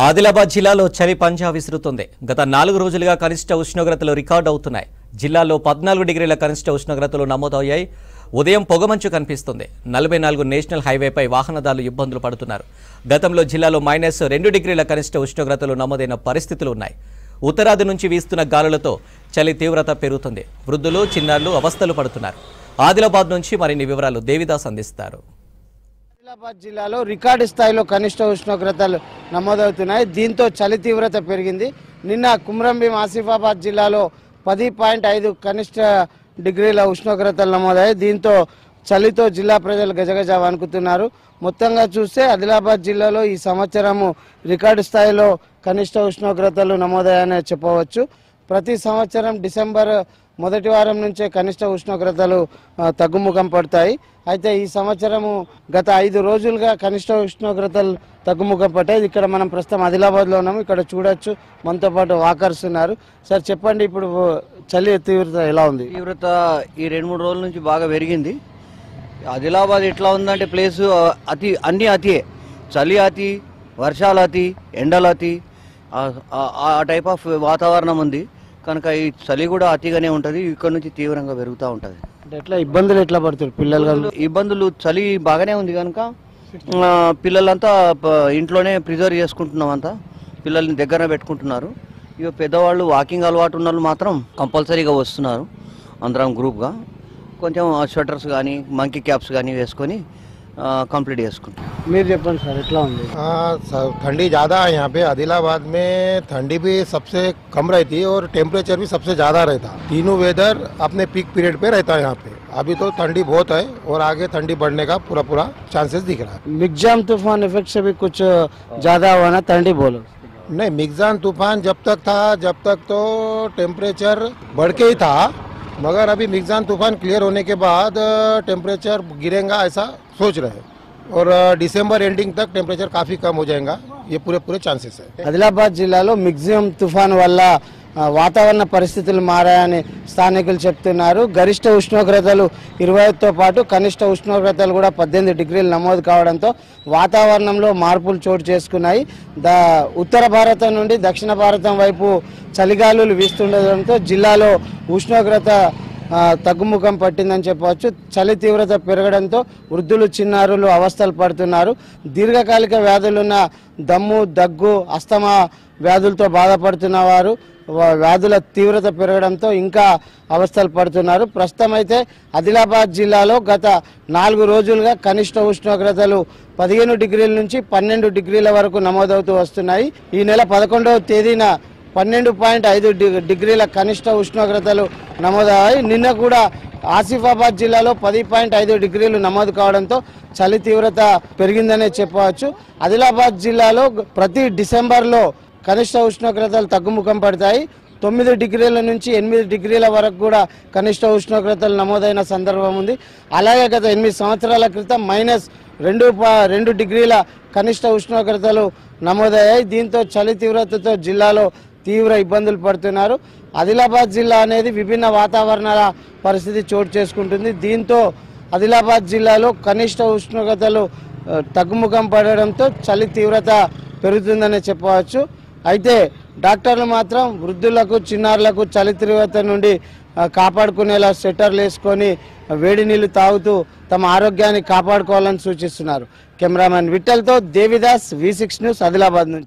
ఆదిలాబాద్ జిల్లాలో చలి పంజా విసురుతుంది. గత 4 రోజులుగా కనిష్ట ఉష్ణోగ్రతలు రికార్డు అవుతున్నాయి. జిల్లాలో 14 డిగ్రీల కనిష్ట ఉష్ణోగ్రతలు నమోదయ్యాయి. ఉదయం పొగమంచు కనిపిస్తుంది. 44 నేషనల్ హైవేపై వాహనదారులు ఇబ్బందులు పడుతున్నారు. గతంలో జిల్లాలో -2 డిగ్రీల కనిష్ట ఉష్ణోగ్రతలు నమోదైన పరిస్థితులు ఉన్నాయి. ఉత్తరాది నుంచి వీస్తున్న గాలులతో చలి తీవ్రత పెరుగుతుంది. వృద్ధులు, చిన్నారులు అవస్థలు పడుతున్నారు. ఆదిలాబాద్ నుంచి మరిన్ని వివరాలు దేవిదాస్ అందిస్తారు. ఆదిలాబాద్ జిల్లాలో రికార్డు స్థాయిలో కనిష్ట ఉష్ణోగ్రతలు నమోదవుతున్నాయి. దీంతో చలి తీవ్రత పెరిగింది. నిన్న కుమ్రంభీం ఆసిఫాబాద్ జిల్లాలో 10.5 కనిష్ట డిగ్రీల ఉష్ణోగ్రతలు నమోదయ్యాయి. దీంతో చలితో జిల్లా ప్రజలు గజగజ వణుకుతున్నారు. మొత్తంగా చూస్తే ఆదిలాబాద్ జిల్లాలో ఈ సంవత్సరము రికార్డు స్థాయిలో కనిష్ట ఉష్ణోగ్రతలు నమోదయ్యాయని చెప్పవచ్చు. ప్రతి సంవత్సరం డిసెంబర్ మొదటి వారం నుంచే కనిష్ట ఉష్ణోగ్రతలు తగ్గుముఖం పడతాయి. అయితే ఈ సంవత్సరము గత 5 రోజులుగా కనిష్ట ఉష్ణోగ్రతలు తగ్గుముఖం పట్టాయి. ఇక్కడ మనం ప్రస్తుతం ఆదిలాబాద్లో ఉన్నాము. ఇక్కడ చూడొచ్చు, మనతో పాటు వాకర్స్ ఉన్నారు. సార్ చెప్పండి, ఇప్పుడు చలి తీవ్రత ఎలా ఉంది? తీవ్రత ఈ 2-3 రోజుల నుంచి బాగా పెరిగింది. ఆదిలాబాద్ ఎట్లా ఉందంటే ప్లేసు అన్ని అతియే, చలి అతి, వర్షాలు అతి, ఎండలు అతి, ఆ టైప్ ఆఫ్ వాతావరణం ఉంది కనుక ఈ చలి కూడా అతిగానే ఉంటుంది. ఇక్కడ నుంచి తీవ్రంగా పెరుగుతూ ఉంటుంది. ఎట్లా ఇబ్బందులు ఎట్లా పడుతుంది పిల్లలు? ఇబ్బందులు చలి బాగానే ఉంది కనుక పిల్లలంతా ఇంట్లోనే ప్రిజర్వ్ చేసుకుంటున్నాం. అంతా పిల్లల్ని దగ్గర పెట్టుకుంటున్నారు. ఇక పెద్దవాళ్ళు వాకింగ్ అలవాటు ఉన్న వాళ్ళు మాత్రం కంపల్సరీగా వస్తున్నారు. అందరం గ్రూప్గా కొంచెం స్వెటర్స్ కానీ మంకీ క్యాప్స్ కానీ వేసుకొని कंप्लीट మీరు చెప్పండి సార్, ఎట్లా ఉంది? ठंडी ज़्यादा है यहाँ पे। आदिलाबाद में ठंडी भी सबसे कम रहती है और टेम्परेचर भी सबसे ज़्यादा रहता है। तीनों वेदर अपने पीक पीरियड पे रहता है यहाँ पे। अभी तो ठंडी बहुत है और आगे ठंडी बढ़ने का पूरा चांसेस दिख रहा है। मिगजाम तूफान इफेक्ट से भी कुछ ज़्यादा हुआ ना, ठंडी बोलो? नहीं, मिगजाम तूफान जब तक तो टेम्परेचर बढ़ के ही था, मगर अभी मिगजाम तूफान क्लियर होने के बाद टेम्परेचर गिरेगा ऐसा सोच रहे हैं और दिसंबर एंडिंग तक टेम्परेचर काफी कम हो जाएगा, ये पूरे चांसेस है। ఆదిలాబాద్ జిల్లాలో మిగ్జియం తుఫాన్ వల్ల వాతావరణ పరిస్థితులు మారాయని స్థానికులు చెప్తున్నారు. గరిష్ట ఉష్ణోగ్రతలు 20తో పాటు కనిష్ట ఉష్ణోగ్రతలు కూడా 18 డిగ్రీలు నమోదు కావడంతో వాతావరణంలో మార్పులు చోటు చేసుకున్నాయి. ఉత్తర భారతం నుండి దక్షిణ భారతం వైపు చలిగాలులు వీస్తుండటంతో జిల్లాలో ఉష్ణోగ్రత తగ్గుముఖం పట్టిందని చెప్పవచ్చు. చలి తీవ్రత పెరగడంతో వృద్ధులు, చిన్నారులు అవస్థలు పడుతున్నారు. దీర్ఘకాలిక వ్యాధులున్న దమ్ము, దగ్గు, అస్తమా వ్యాధులతో బాధపడుతున్న వారు వ్యాధుల తీవ్రత పెరగడంతో ఇంకా అవస్థలు పడుతున్నారు. ప్రస్తుతం అయితే ఆదిలాబాద్ జిల్లాలో గత 4 రోజులుగా కనిష్ట ఉష్ణోగ్రతలు 15 డిగ్రీల నుంచి 12 డిగ్రీల వరకు నమోదవుతూ వస్తున్నాయి. ఈ నెల 11వ తేదీన 12.5 డిగ్రీల కనిష్ట ఉష్ణోగ్రతలు నమోదయ్యాయి. నిన్న కూడా ఆసిఫాబాద్ జిల్లాలో 10.5 డిగ్రీలు నమోదు కావడంతో చలి తీవ్రత పెరిగిందనే చెప్పవచ్చు. ఆదిలాబాద్ జిల్లాలో ప్రతి డిసెంబర్లో కనిష్ట ఉష్ణోగ్రతలు తగ్గుముఖం పడతాయి. 9 డిగ్రీల నుంచి 8 డిగ్రీల వరకు కూడా కనిష్ట ఉష్ణోగ్రతలు నమోదైన సందర్భం ఉంది. అలాగే గత 8 సంవత్సరాల క్రితం -2 డిగ్రీల కనిష్ట ఉష్ణోగ్రతలు నమోదయ్యాయి. దీంతో చలి తీవ్రతతో జిల్లాలో తీవ్ర ఇబ్బందులు పడుతున్నారు. ఆదిలాబాద్ జిల్లా అనేది విభిన్న వాతావరణాల పరిస్థితి చోటు చేసుకుంటుంది. దీంతో ఆదిలాబాద్ జిల్లాలో కనిష్ట ఉష్ణోగ్రతలు తగ్గుముఖం పడడంతో చలి తీవ్రత పెరుగుతుందనే చెప్పవచ్చు. అయితే డాక్టర్లు మాత్రం వృద్ధులకు, చిన్నారులకు చలి తీవ్రత నుండి కాపాడుకునేలా స్వెటర్లు వేసుకొని వేడి నీళ్లు తాగుతూ తమ ఆరోగ్యాన్ని కాపాడుకోవాలని సూచిస్తున్నారు. కెమెరామెన్ విఠల్తో దేవిదాస్, V6 న్యూస్, ఆదిలాబాద్ నుంచి.